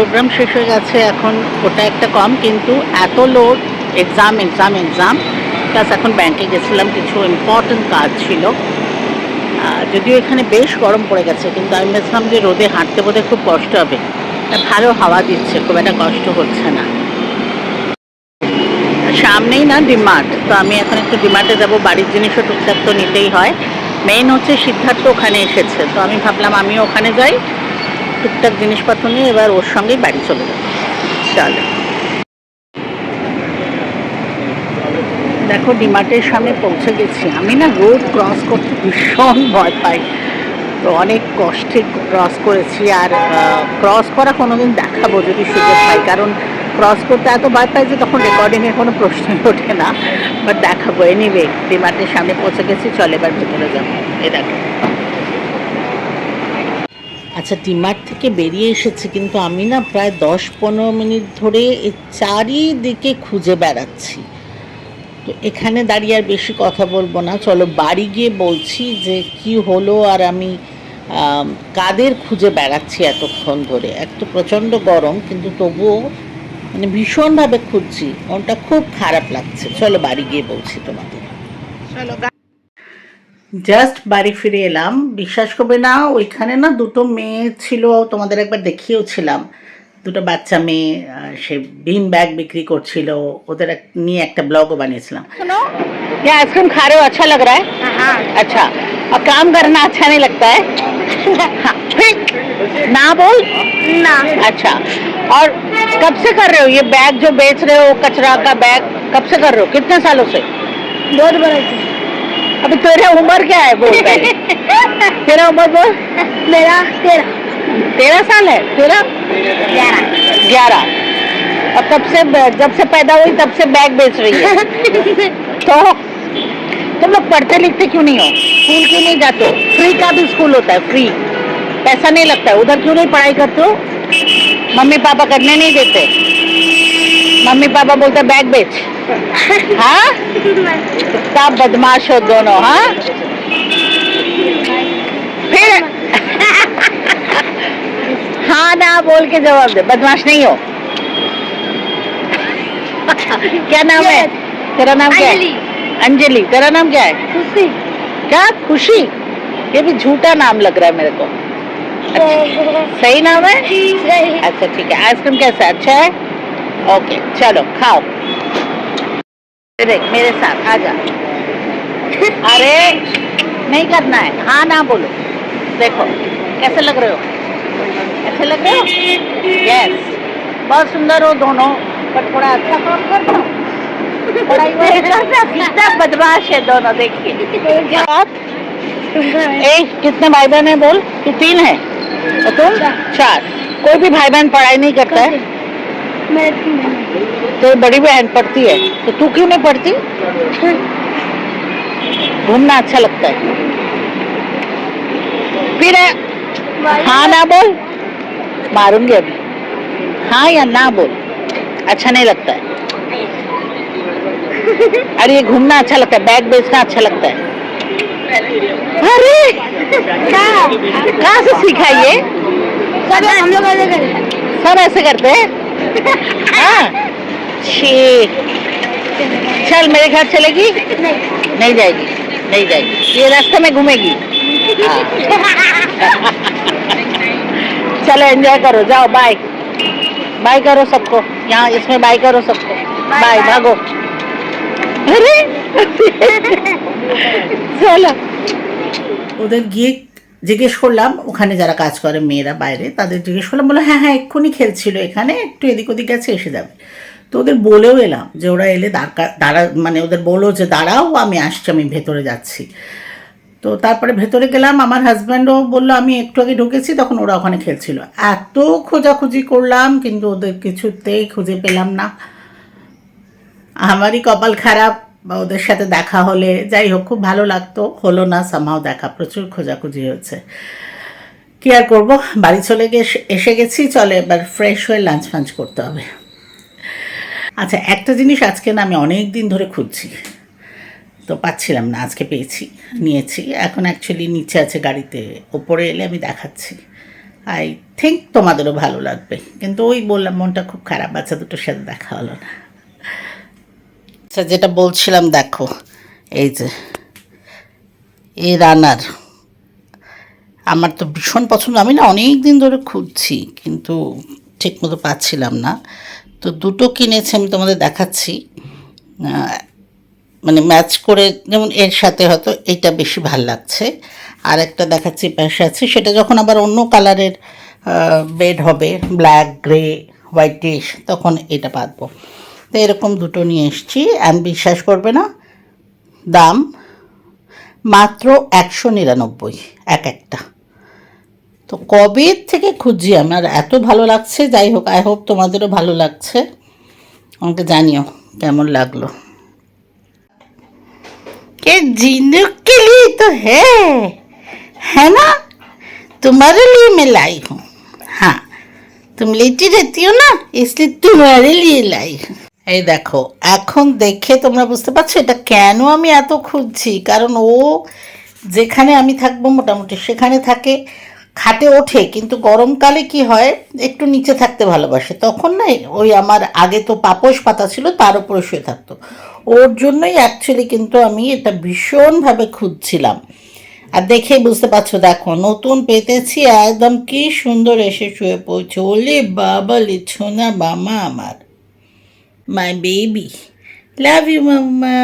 Programme শেষ হয়ে গেছে, এখন ওটা একটা কম, কিন্তু এত load, exam exam exam plus এখন ব্যাংকে গেছিলাম, কিছু ইম্পর্টেন্ট কাজ ছিল। যদিও এখানে বেশ গরম পড়ে গেছে, কিন্তু আমি ভেবেছিলাম যে রোদে হাঁটতে বোধহয় খুব কষ্ট হবে, ভালো হাওয়া দিচ্ছে, খুব একটা কষ্ট হচ্ছে না। সামনেই না ডিমার্ট, তো আমি এখন একটু ডিমার্টে যাব, বাড়ির জিনিসও টুকটাক তো নিতেই হয়। মেইন হচ্ছে সিদ্ধার্থ ওখানে এসেছে, তো আমি ভাবলাম আমিও ওখানে যাই, টুকটাক জিনিসপত্র নিয়ে এবার ওর সঙ্গেই বাড়ি চলে যাব। চলো, দেখো ডিমার্টের সামনে পৌঁছে গেছি। আমি না রোড ক্রস করতে ভীষণ ভয় পাই, তো অনেক কষ্টে ক্রস করেছি, আর ক্রস করা কোনোদিন দেখাবো যদি সুযোগ পাই, কারণ ক্রস করতে এত ভয় পাই যে তখন রেকর্ডিংয়ের কোনো প্রশ্নই ওঠে না, বাট দেখাবো। এনিওয়ে, ডিমার্টের সামনে পৌঁছে গেছি, চল এবার ভেতরে যাবো। এ দেখো, আচ্ছা ডিমার্ট থেকে বেরিয়ে এসেছি, কিন্তু আমি না প্রায় 10-15 মিনিট ধরে এই চারিদিকে খুঁজে বেড়াচ্ছি। তো এখানে দাঁড়িয়ে আর বেশি কথা বলবো না, চলো বাড়ি গিয়ে বলছি যে কি হলো, আর আমি কাদের খুঁজে বেড়াচ্ছি এতক্ষণ ধরে। এক তো প্রচণ্ড গরম, কিন্তু তবুও মানে ভীষণভাবে খুঁজছি, মনটা খুব খারাপ লাগছে। চলো বাড়ি গিয়ে বলছি তোমাদের। চলো, জাস্ট বাড়ি ফিরে এলাম। বিশ্বাস করবে না, ওইখানে না দুটো মেয়ে ছিল, তোমাদের একবার দেখিয়েওছিলাম, দুটো বাচ্চা মেয়ে, সে বিন ব্যাগ বিক্রি করছিল, ওদের নিয়ে একটা ব্লগও বানিয়েছিলাম। শোনো, क्या आइसक्रीम खा रहे हो? अच्छा लग रहा है? हाँ। अच्छा, और काम करना अच्छा नहीं लगता है? हाँ, फिर ना बोल ना। अच्छा, और कब से कर रहे हो ये बैग जो बेच रहे हो, कचरा का बैग, कब से कर रहे हो? कितने सालों से? 2 बरस से। अभी तेरा उम्र क्या है बोल पहले? तेरा उम्र बोल। मेरा 13 साल है। तेरा 11। और तब से, जब से पैदा हुई तब से बैग बेच रही है। तो तुम लोग पढ़ते लिखते क्यों नहीं हो? स्कूल क्यों नहीं जाते हो? फ्री का भी स्कूल होता है, फ्री, पैसा नहीं लगता है। उधर क्यों नहीं पढ़ाई करते हो? मम्मी पापा करने नहीं देते? मम्मी पापा बोलते बैग बेच। हाँ, सब बदमाश हो दोनों। हाँ, फिर हाँ ना बोल के जवाब दे, बदमाश नहीं हो। क्या नाम है तेरा? नाम क्या है? अंजलि। तेरा नाम क्या है? खुशी। क्या खुशी? ये भी झूठा नाम लग रहा है मेरे को। अच्छा, सही नाम है? अच्छा ठीक है। आइसक्रीम कैसा है? अच्छा है? ओके, चलो खाओ। देख मेरे साथ आ जा। अरे नहीं करना है, हाँ ना बोलो। देखो कैसे लग रहे हो? ऐसे लग रहे हो? यस, बहुत सुंदर हो दोनों, पर थोड़ा अच्छा काम करना। बदमाश है दोनों, देखिए। कितने भाई बहन है बोल? तू 3 है और तुम 4। कोई भी भाई बहन पढ़ाई नहीं करता है? तो बड़ी बहन पढ़ती है, तो तू क्यों नहीं पढ़ती? घूमना अच्छा लगता है। फिर हाँ ना बोल, मारूंगी अभी। हाँ या ना बोल, अच्छा नहीं लगता है। अरे ये घूमना अच्छा लगता है, बैग बेचना अच्छा लगता है। अरे कहाँ से सीखा ये? हम लोग ऐसे करते हैं, सब ऐसे करते हैं। हाँ, ठीक। चल मेरे घर चलेगी? नहीं जाएगी, नहीं जाएगी, ये रास्ते में घूमेगी। चलो एंजॉय करो, जाओ, बाय बाय करो सबको, यहाँ इसमें बाय करो सबको, बाय, भागो। अरे চলো, ওদের গিয়ে জিজ্ঞেস করলাম, ওখানে যারা কাজ করে মেয়েরা বাইরে, তাদের জিজ্ঞেস করলাম, বলো হ্যাঁ হ্যাঁ এক্ষুনি খেলছিল এখানে, একটু এদিক ওদিক গেছে, এসে যাবে। তো ওদের বলেও এলাম যে ওরা এলে দাঁড়া, মানে ওদের বললো যে দাঁড়াও আমি আসছি, আমি ভেতরে যাচ্ছি। তো তারপরে ভেতরে গেলাম, আমার হাজব্যান্ডও বললো আমি একটু আগে ঢুকেছি, তখন ওরা ওখানে খেলছিল। এত খোঁজাখুঁজি করলাম, কিন্তু ওদের কিছুতেই খুঁজে পেলাম না। আমারই কপাল খারাপ, বা ওদের সাথে দেখা হলে যাই হোক খুব ভালো লাগতো, হলো না সামহাও দেখা, প্রচুর খোঁজাখুঁজি হয়েছে। কি আর করবো, বাড়ি চলে এসে গেছি, চলে এবার ফ্রেশ হয়ে লাঞ্চ ফাঞ্চ করতে হবে। আচ্ছা একটা জিনিস আজকে না আমি অনেক দিন ধরে খুঁজছি, তো পাচ্ছিলাম না, আজকে পেয়েছি, নিয়েছি। এখন অ্যাকচুয়ালি নিচে আছে গাড়িতে, ওপরে এলে আমি দেখাচ্ছি। আই থিঙ্ক তোমাদেরও ভালো লাগবে, কিন্তু ওই বললাম মনটা খুব খারাপ, বাচ্চা দুটোর সাথে দেখা হলো না। আচ্ছা, যেটা বলছিলাম, দেখো এই যে এই রানার আমার তো ভীষণ পছন্দ। আমি না অনেক দিন ধরে খুঁজছি, কিন্তু ঠিকমতো পাচ্ছিলাম না। তো দুটো কিনেছি, আমি তোমাদের দেখাচ্ছি। মানে ম্যাচ করে, যেমন এর সাথে হয়তো এটা বেশি ভাল লাগছে। আর একটা দেখাচ্ছি পাশে আছে, সেটা যখন আবার অন্য কালারের বেড হবে, ব্ল্যাক, গ্রে, হোয়াইটিশ, তখন এটা পাতবো। তো এরকম দুটো নিয়ে এসেছি। আমি বিশ্বাস করবে না, দাম মাত্র 199 এক একটা। তো কবে থেকে খুঁজছি, আমার এত ভালো লাগছে। যাই হোক, আই হোপ তোমাদেরও ভালো লাগছে। আমাকে জানিও কেমন লাগলো। के जीनू के लिए तो है ना, तुम्हारे लिए मैं लाई हूँ। हाँ, तुम लेटी रहती हो ना, इसलिए तुम्हारे लिए लाई हूँ। এই দেখো, এখন দেখে তোমরা বুঝতে পারছো এটা কেন আমি এত খুঁজছি। কারণ ও যেখানে আমি থাকবো মোটামুটি সেখানে থাকে, খাটে ওঠে, কিন্তু গরমকালে কি হয়, একটু নিচে থাকতে ভালোবাসে। তখন না, ওই আমার আগে তো পাপোশ পাতা ছিল, তার উপরে শুয়ে থাকতো। ওর জন্যই অ্যাকচুয়ালি কিন্তু আমি এটা ভীষণভাবে খুঁজছিলাম। আর দেখেই বুঝতে পারছো, দেখো নতুন পেতেছি, একদম কি সুন্দর এসে শুয়ে পড়ছে। ওলে বাবা, লিছোনা মামা আমার, my baby, love you mamma.